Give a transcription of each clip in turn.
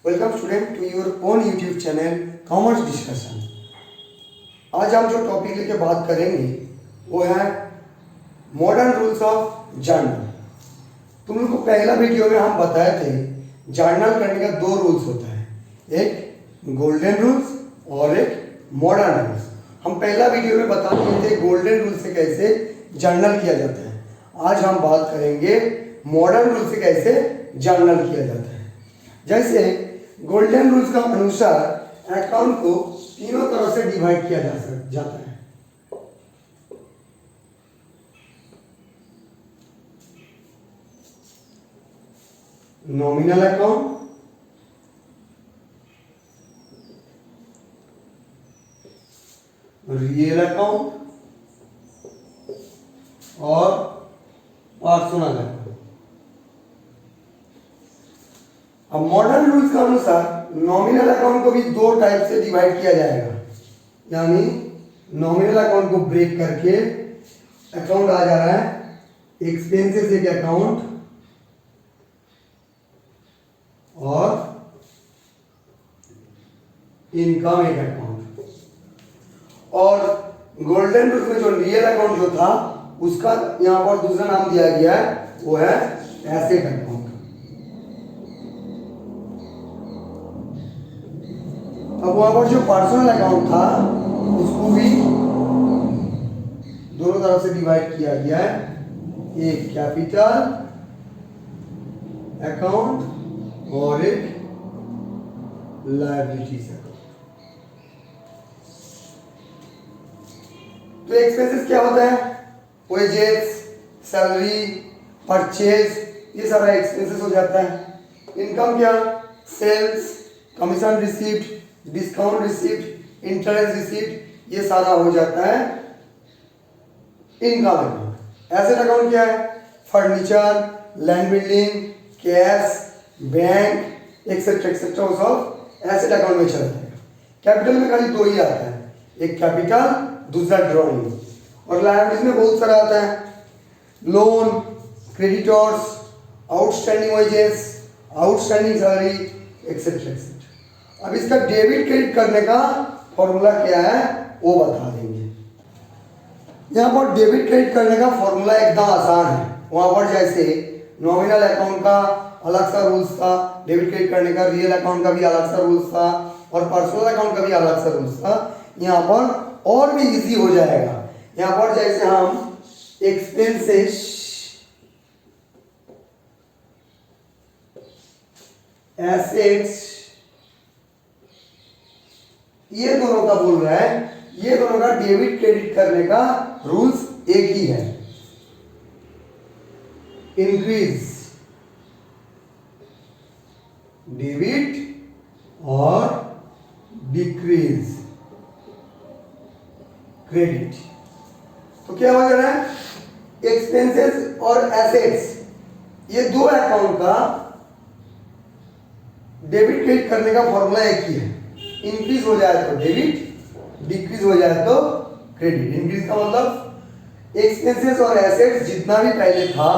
Welcome student to your own YouTube channel commerce discussion. आज हम जो टॉपिक लेके बात करेंगे वो है मॉडर्न रूल्स ऑफ जर्नल। तुम लोग को पहला वीडियो में हम बताए थे जर्नल करने का दो रूल्स होता है, एक गोल्डन रूल्स और एक मॉडर्न रूल्स। हम पहला वीडियो में बता दिए थे गोल्डन रूल से कैसे जर्नल किया जाता है। आज हम बात करेंगे मॉडर्न रूल से कैसे जर्नल किया जाता है। जैसे गोल्डन रूल्स का अनुसार अकाउंट को तीनों तरह से डिवाइड किया जाता है। नॉमिनल अकाउंट, रियल अकाउंट और पर्सनल अकाउंट। अब मॉडर्न रूल्स के अनुसार नॉमिनल अकाउंट को भी दो टाइप से डिवाइड किया जाएगा, यानी नॉमिनल अकाउंट को ब्रेक करके अकाउंट आ जा रहा है एक्सपेंसेस एक अकाउंट और इनकम एक अकाउंट। और गोल्डन रूल्स में जो रियल अकाउंट जो था उसका यहां पर दूसरा नाम दिया गया है, वो है एसेट अकाउंट। अब वहां पर जो पर्सनल अकाउंट था उसको भी दोनों तरफ से डिवाइड किया गया है, एक कैपिटल अकाउंट और एक लायबिलिटीज अकाउंट। तो एक्सपेंसेस क्या होता है? वेजेस, सैलरी, परचेज, ये सारा एक्सपेंसेस हो जाता है। इनकम क्या? Sales, commission received, discount received, interest received, ये सारा हो जाता है इनकम अकाउंट। एसेट अकाउंट क्या है? Furniture, land building, cash, bank etcetera etcetera, वो सब एसेट अकाउंट में चलता है। कैपिटल में खाली दो ही आता है, एक कैपिटल, दूसरा ड्रॉइंग। और लायबिलिटीज में बहुत सारा आता है, loan, creditors, outstanding wages, outstanding salary etcetera etcetera. अब इसका डेबिट क्रेडिट करने का फॉर्मूला क्या है वो बता देंगे। यहाँ पर डेबिट क्रेडिट करने का फॉर्मूला एकदम आसान है। वहां पर जैसे नॉमिनल अकाउंट का अलग सा रूल्स था, डेबिट क्रेडिट करने का रियल अकाउंट का भी अलग सा रूल्स था और पर्सनल अकाउंट का भी अलग सा रूल्स था, यहाँ पर और भी इजी हो जाएगा। यहाँ पर जैसे हम एक्सपेंसेस, एसेट्स, ये दोनों का बोल रहा है, ये दोनों का डेबिट क्रेडिट करने का रूल्स एक ही है। इंक्रीज डेबिट और डिक्रीज क्रेडिट। तो क्या हो जा रहा है? एक्सपेंसेस और एसेट्स, ये दो अकाउंट का डेबिट क्रेडिट करने का फॉर्मूला एक ही है। इंक्रीज हो जाए तो डेबिट, डिक्रीज हो जाए तो क्रेडिट। इंक्रीज का मतलब एक्सपेंसेस और एसेट्स जितना भी पहले था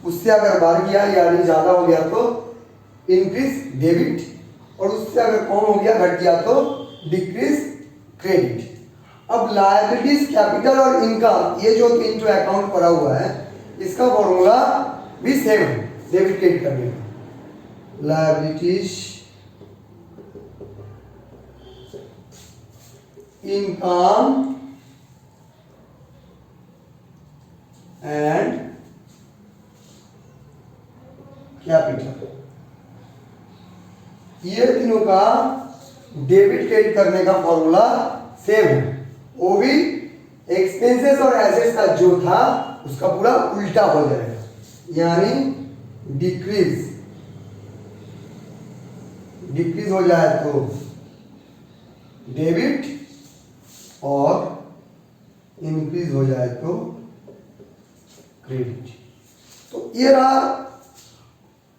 उससे अगर बढ़ गया यानी ज्यादा हो गया तो इंक्रीज डेबिट, और उससे अगर कम हो गया, घट गया तो डिक्रीज क्रेडिट। अब लायबिलिटीज, कैपिटल और इनकम, ये जो तीन जो अकाउंट पड़ा हुआ है, इसका फॉर्मूला भी सेम है डेबिट क्रेडिट करने का। लायबिलिटीज, इनकम एंड कैपिटल, ये तीनों का डेबिट क्रेडिट करने का फॉर्मूला सेम है। वो भी एक्सपेंसेस और एसेट्स का जो था उसका पूरा उल्टा हो जाएगा, यानी डिक्रीज, डिक्रीज हो जाए तो डेबिट और इंक्रीज हो जाए तो क्रेडिट। तो ये रहा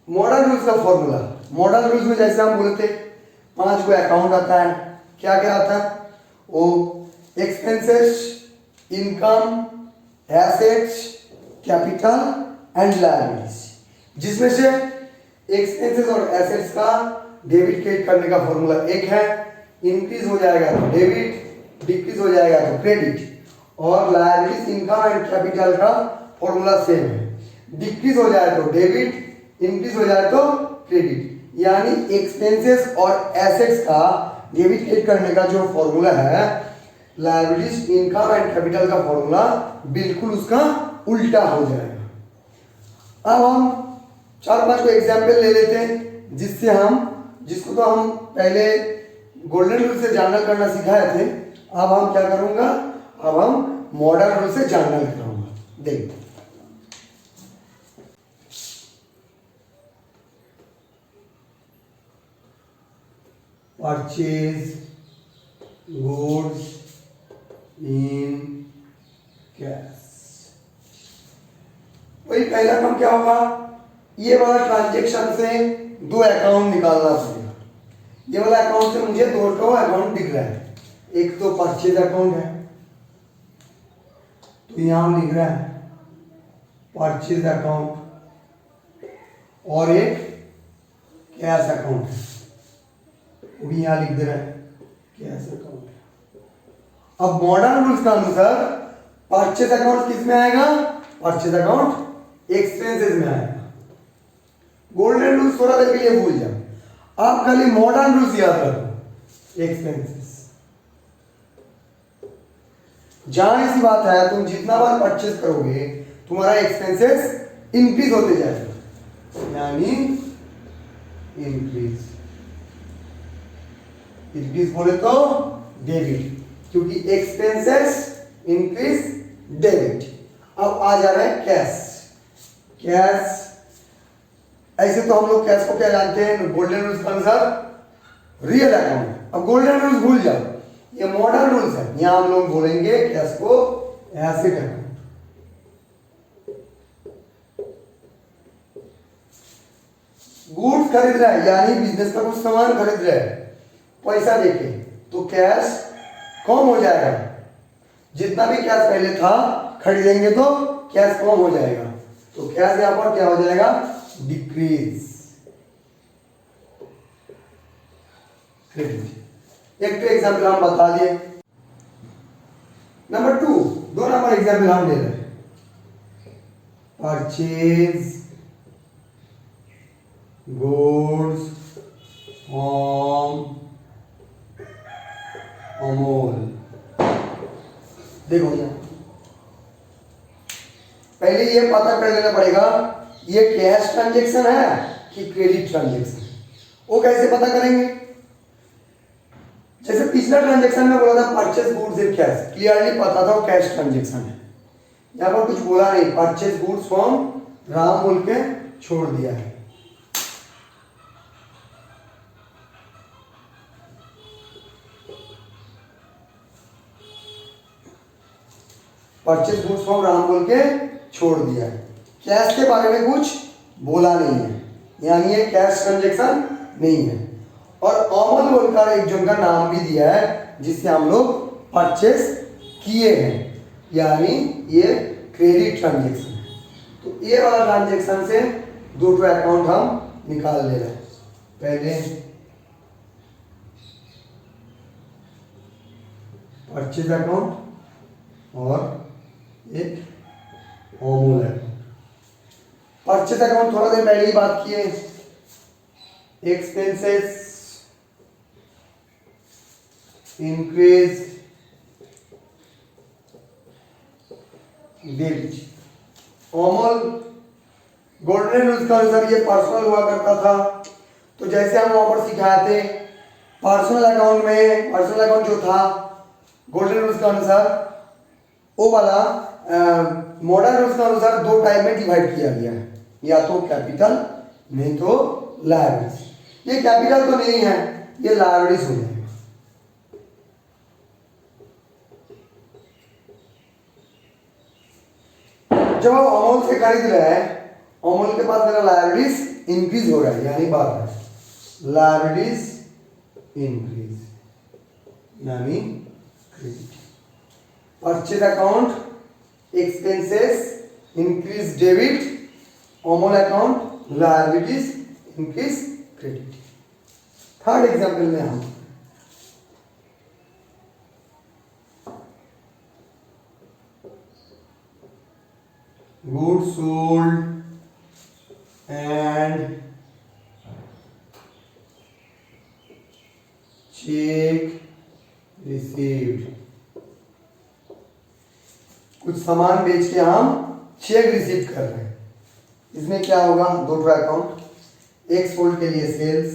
मॉडर्न रूल्स का फॉर्मूला। मॉडर्न रूल्स में जैसे हम बोलते 5 को अकाउंट आता है, क्या क्या आता है? वो expenses, income, assets, capital and liabilities, जिसमें से एक्सपेंसेस और एसेट्स का डेबिट क्रेडिट करने का फॉर्मूला एक है, इंक्रीज हो जाएगा तो डेबिट, डिक्रीज हो जाएगा तो क्रेडिट, और लायबिलिटीज, इनकम एंड कैपिटल का फॉर्मूला सेम है, डिक्रीज हो जाए तो डेबिट, इंक्रीज हो जाए तो क्रेडिट। यानी एक्सपेंसेस और एसेट्स का डेबिट क्रेडिट करने का जो फॉर्मूला है, लायबिलिटीज, इनकम एंड कैपिटल का फॉर्मूला बिल्कुल उसका उल्टा हो जाएगा। अब हम 4-5 को एग्जाम्पल ले लेते हैं, जिसको तो हम पहले गोल्डन रूल से जर्नल करना सिखाए थे। अब हम क्या करूंगा, अब हम मॉडर्न रूल से जर्नल कराऊंगा। देखते परचेज गुड्स इन कैश। वही पहला काम क्या होगा, ये वाला ट्रांजेक्शन से 2 अकाउंट निकालना पड़ेगा। ये वाला अकाउंट से मुझे 2 अकाउंट दिख रहा है, एक तो परचेज अकाउंट है, तो यहां लिख रहा है परचेज अकाउंट, और एक कैश अकाउंट है, वो भी यहां लिख दे रहा है कैश अकाउंट। अब मॉडर्न रूल्स के अनुसार परचेज अकाउंट किस में आएगा, परचेज अकाउंट एक्सपेंसेस में आएगा। गोल्डन रूल्स थोड़ा देर के लिए भूल जाओ, आप खाली मॉडर्न रूल्स याद रखो। एक्सपेंसेस, जाहिर सी बात है, तुम जितना बार परचेज करोगे तुम्हारा एक्सपेंसेस इंक्रीज होते जाएगा, यानी इंक्रीज। इंक्रीज बोले तो डेबिट, क्योंकि एक्सपेंसेस इंक्रीज डेबिट। अब आ जा रहा है कैश। कैश, ऐसे तो हम लोग कैश को क्या जानते हैं, गोल्डन रूल्स के अनुसार रियल अकाउंट। अब गोल्डन रूल्स भूल जाओ, ये मॉडर्न रूल्स है। यहां हम लोग बोलेंगे कैश को एसेट अकाउंट। गुड्स खरीद रहा है, यानी बिजनेस का कुछ सामान खरीद रहा है, पैसा देके, तो कैश कम हो जाएगा। जितना भी कैश पहले था खरीदेंगे तो कैश कम हो जाएगा, तो कैश यहां पर क्या हो जाएगा, डिक्रीज। क्रेडिट। एक तो एग्जाम्पल हम बता दिए। नंबर 2, 2 नंबर एग्जाम्पल हम ले रहे हैं, परचेज गुड्स फ्रॉम अमूल। देखो भैया, पहले ये पता कर लेना पड़ेगा ये कैश ट्रांजेक्शन है कि क्रेडिट ट्रांजेक्शन। वो कैसे पता करेंगे, जैसे पिछला ट्रांजेक्शन में बोला था purchase goods in cash, clearly पता था वो कैश ट्रांजेक्शन है। यहां पर कुछ बोला नहीं, परचेज गुड्स फ्रॉम राम बोल के छोड़ दिया है। परचेज गुड्स फ्रॉम राम बोल के छोड़ दिया है। कैश के बारे में कुछ बोला नहीं है, यानी ये कैश ट्रांजेक्शन नहीं है। और अमल बोलकर एक जन का नाम भी दिया है जिससे हम लोग परचेज किए हैं, यानी ये क्रेडिट ट्रांजेक्शन है। तो ये वाला ट्रांजेक्शन से 2 अकाउंट हम निकाल ले रहे हैं। पहले परचेज अकाउंट और एक अमूल अकाउंट। परचेज अकाउंट थोड़ा देर पहले ही बात किए, expenses increase debit. Amul golden rules के अनुसार ये पर्सनल हुआ करता था, तो जैसे हम वहां पर सिखाए थे पर्सनल अकाउंट जो था गोल्डन रूल्स के अनुसार, वो वाला मॉडर्न रूल्स के अनुसार 2 टाइप में डिवाइड किया गया है, या तो कैपिटल नहीं तो लायबिलिटीज। ये कैपिटल तो नहीं है, ये लायबिलिटीज हो जाएगा। जब हम अमूल से खरीद रहे हैं, अमूल के पास मेरा लायबिलिटीज इंक्रीज हो रहा है, यानी बढ़ रहा है, लायबिलिटीज इंक्रीज यानी credit. Purchase account expenses increase debit, Amol account liabilities increase credit. Third example में हम goods sold and check received। कुछ सामान बेच के हम चेक रिसीव कर रहे हैं। इसमें क्या होगा, दो ट्रा अकाउंट, एक सोल्ड के लिए सेल्स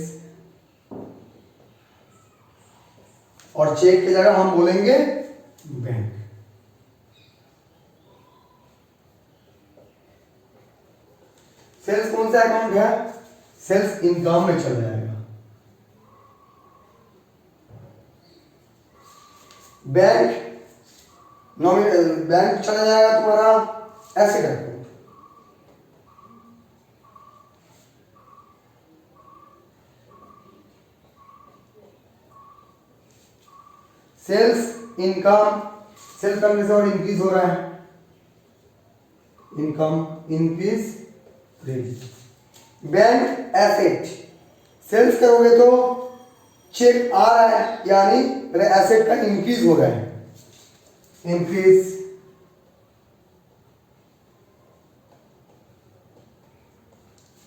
और चेक की जगह हम बोलेंगे बैंक। सेल्स कौन सा अकाउंट है, सेल्स इनकम में चल जाएगा। बैंक बैंक चला जाएगा तुम्हारा asset account. Sales income, sales करने से और इंक्रीज हो रहा है, income increase credit. Bank asset, sales करोगे तो चेक आ रहा है यानी मेरे एसेट का इंक्रीज हो रहा है, इंक्रीज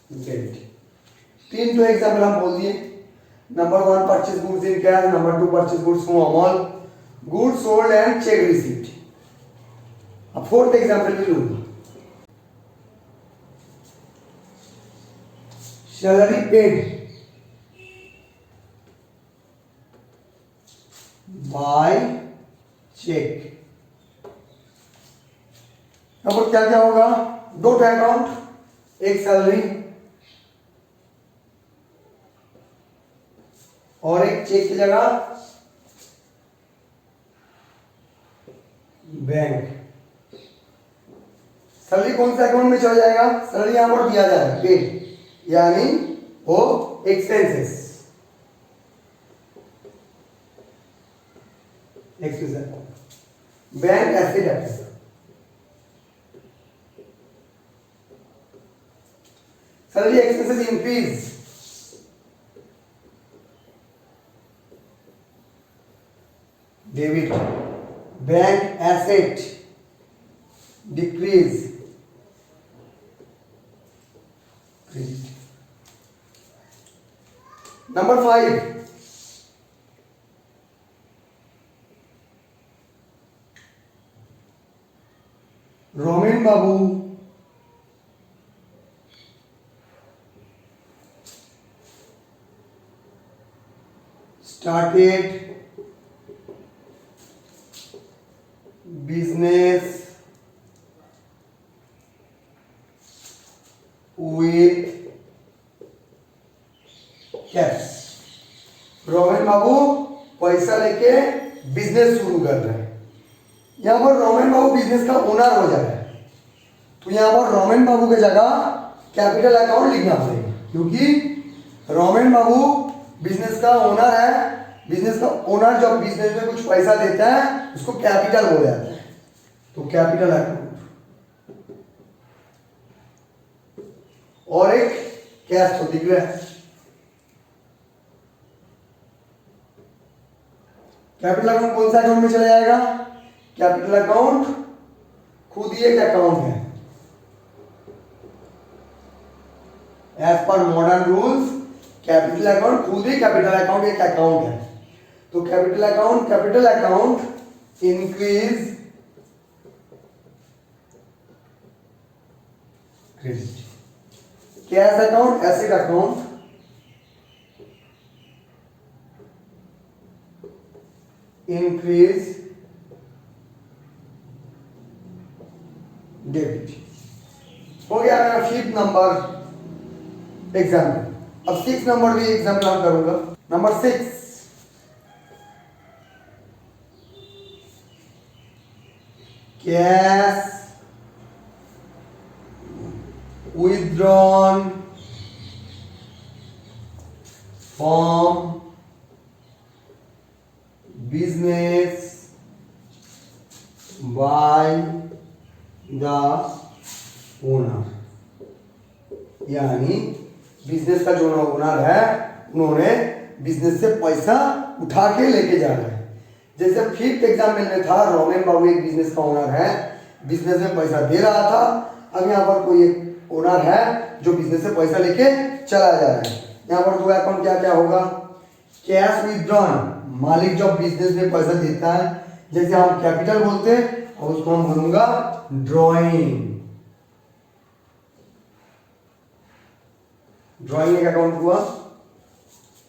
क्रेडिट। तीन तो एग्जाम्पल हम बोल दिए। Number 1 purchase goods in cash, number 2 purchase goods from Amol, goods sold and cheque received. अब फोर्थ एग्जाम्पल भी लूंगा, सैलरी पेड बाय चेक। अब क्या क्या होगा, दो अकाउंट, एक सैलरी और एक चेक की जगह बैंक। सैलरी कौन सा अकाउंट में चला जाएगा, सैलरी यहां पर दिया जाएगा पेड यानी वो एक्सपेंसेस, बैंक एसेट है। Salary expenses increase, debit, bank asset decrease, credit. Number 5 Romen Babu started business with cash। Romen Babu पैसा लेके बिजनेस शुरू कर रहे हैं। यहां पर रोमेन बाबू बिजनेस का ओनर हो जा रहा है, तो यहां पर रोमेन बाबू की जगह कैपिटल अकाउंट लिखना पड़ेगा, क्योंकि रोमेन बाबू बिजनेस का ओनर है। बिजनेस का ओनर जब बिजनेस में कुछ पैसा देता है उसको कैपिटल बोला जाता है, तो कैपिटल अकाउंट। और एक कैश तो दिख रहा है, कैपिटल अकाउंट कौन सा अकाउंट में चला जाएगा, कैपिटल अकाउंट खुद ही एक अकाउंट है। As per modern rules capital account खुद ही कैपिटल अकाउंट एक अकाउंट है, तो capital account increase credit. Cash account asset account increase debit. हो गया मेरा 5th नंबर एग्जाम्पल। अब 6th नंबर भी एग्जाम्पल हम करूंगा। Number 6 cash withdrawn from business by the owner, यानी बिजनेस का जो ओनर है उन्होंने बिजनेस से पैसा उठा के लेके जा रहे हैं। जैसे फिफ्थ एग्जाम्पल में था, रोमेन बाबू एक बिजनेस का ओनर है, बिजनेस में पैसा दे रहा था। अब यहाँ पर कोई एक ओनर है जो बिजनेस से पैसा लेके चला जा रहा है। यहाँ पर दो अकाउंट क्या क्या होगा, कैश विथड्रॉन, मालिक जब बिजनेस में पैसा देता है, जैसे हम कैपिटल बोलते हैं और उसको हम बोलूंगा ड्रॉइंग, ड्रॉइंग एक अकाउंट हुआ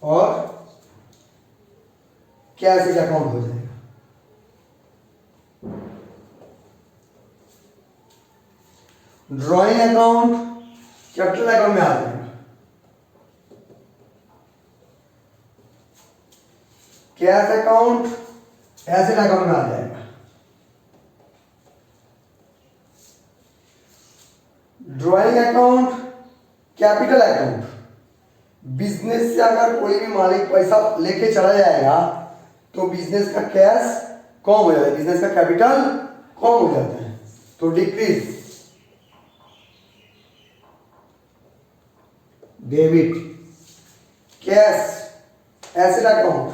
और कैश एक अकाउंट हो जाएगा। ड्रॉइंग अकाउंट कैपिटल अकाउंट में आ जाएगा, कैश अकाउंट एसेट अकाउंट में आ जाएगा। Drawing account capital account, business से अगर कोई भी मालिक पैसा लेके चला जाएगा तो बिजनेस का कैश कम हो जाता है, बिजनेस का कैपिटल कम हो जाता है, तो decrease. Debit cash asset account,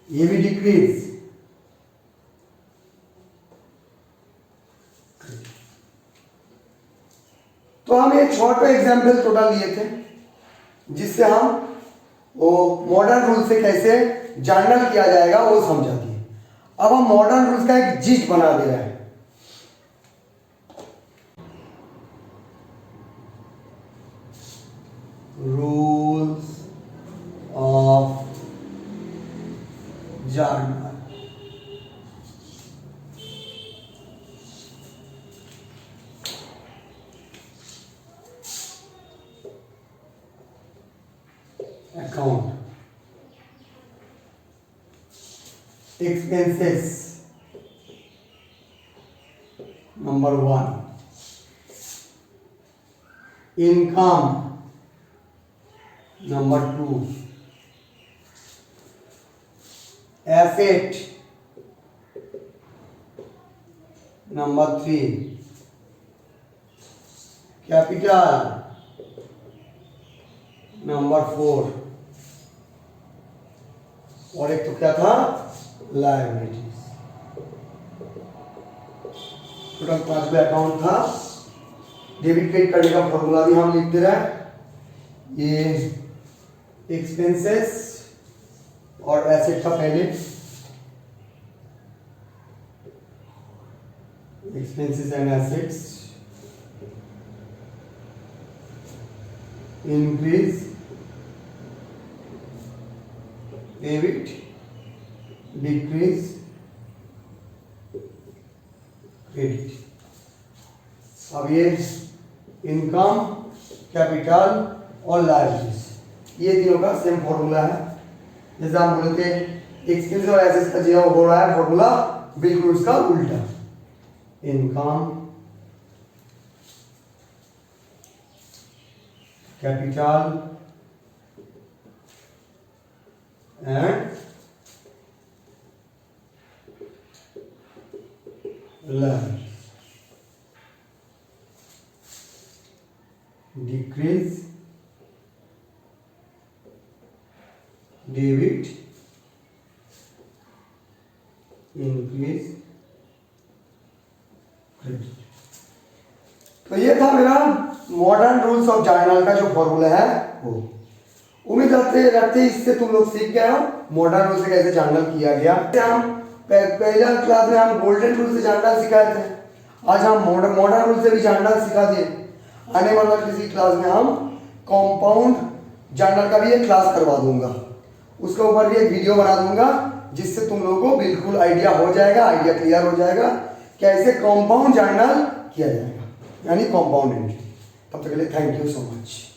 ये भी डिक्रीज। तो हम एक छोटा एग्जाम्पल टोटल लिए थे जिससे हम वो मॉडर्न रूल से कैसे जर्नल किया जाएगा वो समझा दिए। अब हम मॉडर्न रूल्स का एक जिस्ट बना दे रहे हैं। Rules of journal, account, expenses number 1, income number 2, asset number 3, capital number 4, और एक तो क्या था, लायबिलिटीज। टोटल 5 अकाउंट था। डेबिट क्रेडिट करने का फॉर्मूला भी हम लिख दे रहे हैं। ये एक्सपेंसेस और एसेट का पहले, expenses and assets, increase debit, decrease credit. अब ये इनकम, कैपिटल और लायबिलिटीज, ये तीनों का सेम फॉर्मूला है। जैसे हम बोलते हैं एक्सपेंस और एसेट्स का जो हो रहा है फॉर्मूला बिल्कुल उसका उल्टा, income, capital and liabilities, decrease debit, increase credit. तो ये था मेरा मॉडर्न रूल्स ऑफ जर्नल का जो फॉर्मूला है वो। उम्मीद रखते इससे तुम लोग सीख गए हो मॉडर्न रूल से कैसे जर्नल किया गया। हम पहला क्लास में हम गोल्डन रूल से जर्नल सिखाए थे, आज हम मॉडर्न रूल से भी जर्नल सिखा दिए। आने वाला किसी क्लास में हम कंपाउंड जर्नल का भी एक क्लास करवा दूंगा, उसके ऊपर भी एक वीडियो बना दूंगा जिससे तुम लोगों को बिल्कुल आइडिया हो जाएगा, आइडिया क्लियर हो जाएगा कैसे कंपाउंड जर्नल किया जाएगा, यानी कंपाउंड एंट्री। तब तक के लिए थैंक यू सो मच।